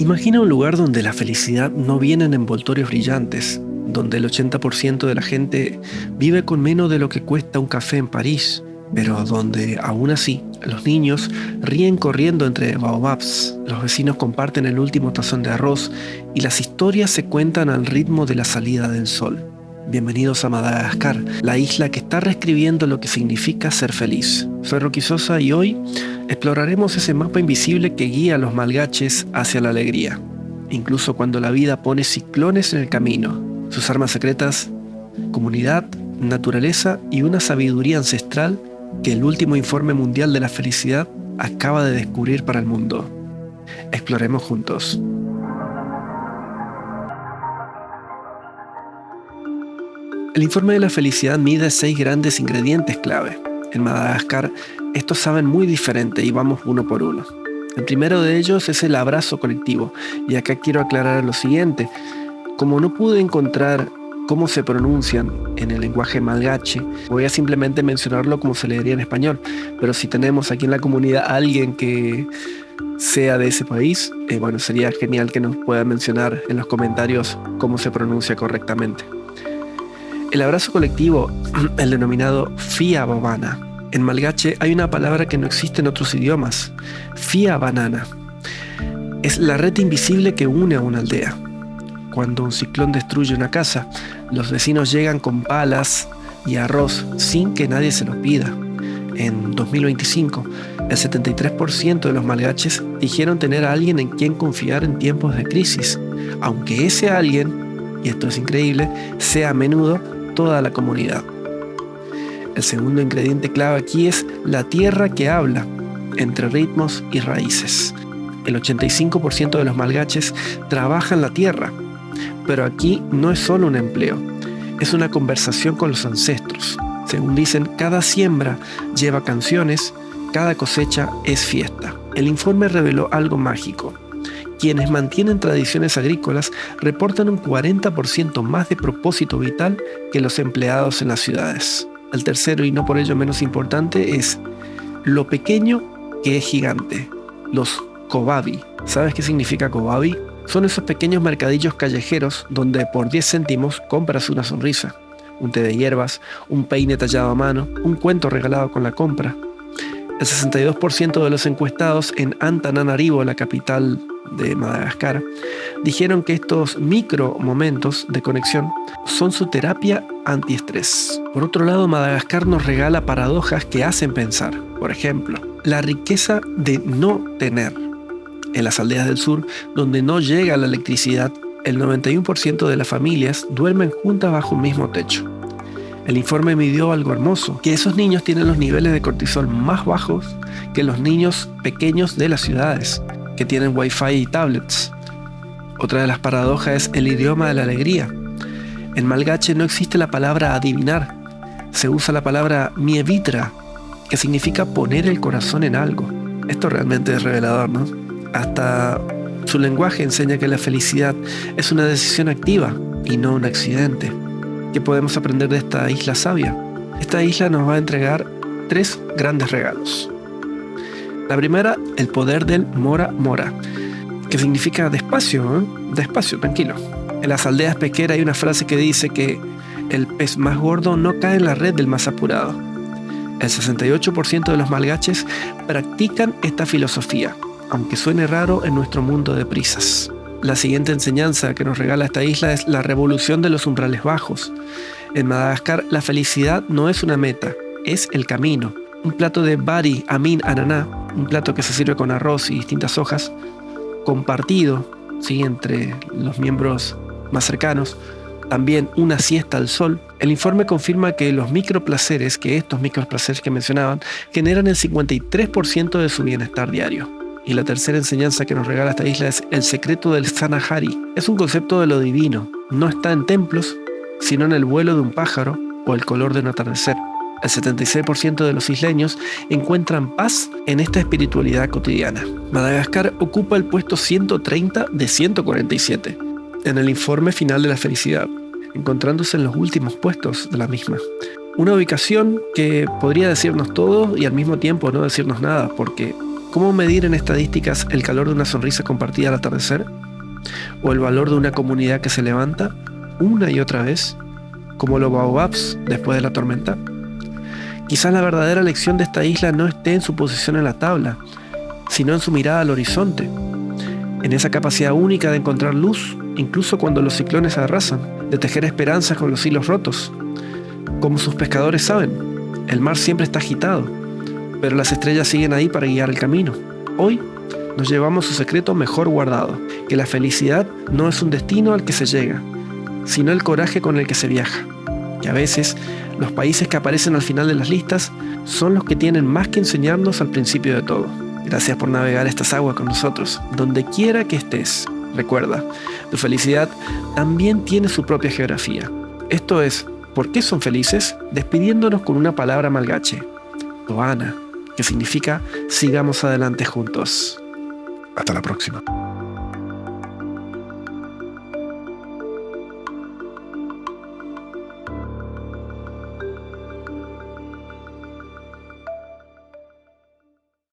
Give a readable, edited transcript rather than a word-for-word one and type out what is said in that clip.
Imagina un lugar donde la felicidad no viene en envoltorios brillantes, donde el 80% de la gente vive con menos de lo que cuesta un café en París, pero donde, aún así, los niños ríen corriendo entre baobabs, los vecinos comparten el último tazón de arroz y las historias se cuentan al ritmo de la salida del sol. Bienvenidos a Madagascar, la isla que está reescribiendo lo que significa ser feliz. Soy Rocky Sosa y hoy exploraremos ese mapa invisible que guía a los malgaches hacia la alegría, incluso cuando la vida pone ciclones en el camino. Sus armas secretas: comunidad, naturaleza y una sabiduría ancestral que el último informe mundial de la felicidad acaba de descubrir para el mundo. Exploremos juntos. El informe de la felicidad mide 6 grandes ingredientes clave. En Madagascar, estos saben muy diferente y vamos uno por uno. El primero de ellos es el abrazo colectivo, y acá quiero aclarar lo siguiente. Como no pude encontrar cómo se pronuncian en el lenguaje malgache, voy a simplemente mencionarlo como se leería en español, pero si tenemos aquí en la comunidad a alguien que sea de ese país, sería genial que nos pueda mencionar en los comentarios cómo se pronuncia correctamente. El abrazo colectivo, el denominado Fia Babana. En malgache hay una palabra que no existe en otros idiomas, Fia Banana. Es la red invisible que une a una aldea. Cuando un ciclón destruye una casa, los vecinos llegan con palas y arroz sin que nadie se los pida. En 2025, el 73% de los malgaches dijeron tener a alguien en quien confiar en tiempos de crisis, aunque ese alguien, y esto es increíble, sea a menudo toda la comunidad. El segundo ingrediente clave aquí es la tierra que habla, entre ritmos y raíces. El 85% de los malgaches trabajan la tierra, pero aquí no es solo un empleo, es una conversación con los ancestros. Según dicen, cada siembra lleva canciones, cada cosecha es fiesta. El informe reveló algo mágico. Quienes mantienen tradiciones agrícolas reportan un 40% más de propósito vital que los empleados en las ciudades. El tercero, y no por ello menos importante, es lo pequeño que es gigante, los kobabi. ¿Sabes qué significa kobabi? Son esos pequeños mercadillos callejeros donde por 10 céntimos compras una sonrisa, un té de hierbas, un peine tallado a mano, un cuento regalado con la compra. El 62% de los encuestados en Antananarivo, la capital de Madagascar, dijeron que estos micro momentos de conexión son su terapia antiestrés. Por otro lado, Madagascar nos regala paradojas que hacen pensar. Por ejemplo, la riqueza de no tener. En las aldeas del sur, donde no llega la electricidad, el 91% de las familias duermen juntas bajo un mismo techo. El informe midió algo hermoso, que esos niños tienen los niveles de cortisol más bajos que los niños pequeños de las ciudades, que tienen wifi y tablets. Otra de las paradojas es el idioma de la alegría. En malgache no existe la palabra adivinar, se usa la palabra mievitra, que significa poner el corazón en algo. Esto realmente es revelador, ¿no? Hasta su lenguaje enseña que la felicidad es una decisión activa y no un accidente. ¿Qué podemos aprender de esta isla sabia? Esta isla nos va a entregar 3 grandes regalos. La primera, el poder del mora mora, que significa despacio, despacio, tranquilo. En las aldeas pesqueras hay una frase que dice que el pez más gordo no cae en la red del más apurado. El 68% de los malgaches practican esta filosofía, aunque suene raro en nuestro mundo de prisas. La siguiente enseñanza que nos regala esta isla es la revolución de los umbrales bajos. En Madagascar, la felicidad no es una meta, es el camino. Un plato de bari amin ananá, un plato que se sirve con arroz y distintas hojas, compartido, ¿sí?, entre los miembros más cercanos. También una siesta al sol. El informe confirma que estos microplaceres que mencionaban generan el 53% de su bienestar diario. Y la tercera enseñanza que nos regala esta isla es el secreto del Sanahari. Es un concepto de lo divino. No está en templos, sino en el vuelo de un pájaro o el color de un atardecer. El 76% de los isleños encuentran paz en esta espiritualidad cotidiana. Madagascar ocupa el puesto 130 de 147 en el informe final de la felicidad, encontrándose en los últimos puestos de la misma. Una ubicación que podría decirnos todo y al mismo tiempo no decirnos nada, porque ¿Cómo medir en estadísticas el calor de una sonrisa compartida al atardecer? ¿O el valor de una comunidad que se levanta una y otra vez, como los baobabs después de la tormenta? Quizás la verdadera lección de esta isla no esté en su posición en la tabla, sino en su mirada al horizonte, en esa capacidad única de encontrar luz, incluso cuando los ciclones arrasan, de tejer esperanzas con los hilos rotos. Como sus pescadores saben, el mar siempre está agitado, pero las estrellas siguen ahí para guiar el camino. Hoy nos llevamos su secreto mejor guardado, que la felicidad no es un destino al que se llega, sino el coraje con el que se viaja. Que a veces los países que aparecen al final de las listas son los que tienen más que enseñarnos al principio de todo. Gracias por navegar estas aguas con nosotros, donde quiera que estés. Recuerda, tu felicidad también tiene su propia geografía. Esto es, ¿por qué son felices? Despidiéndonos con una palabra malgache, Toana, que significa sigamos adelante juntos. Hasta la próxima.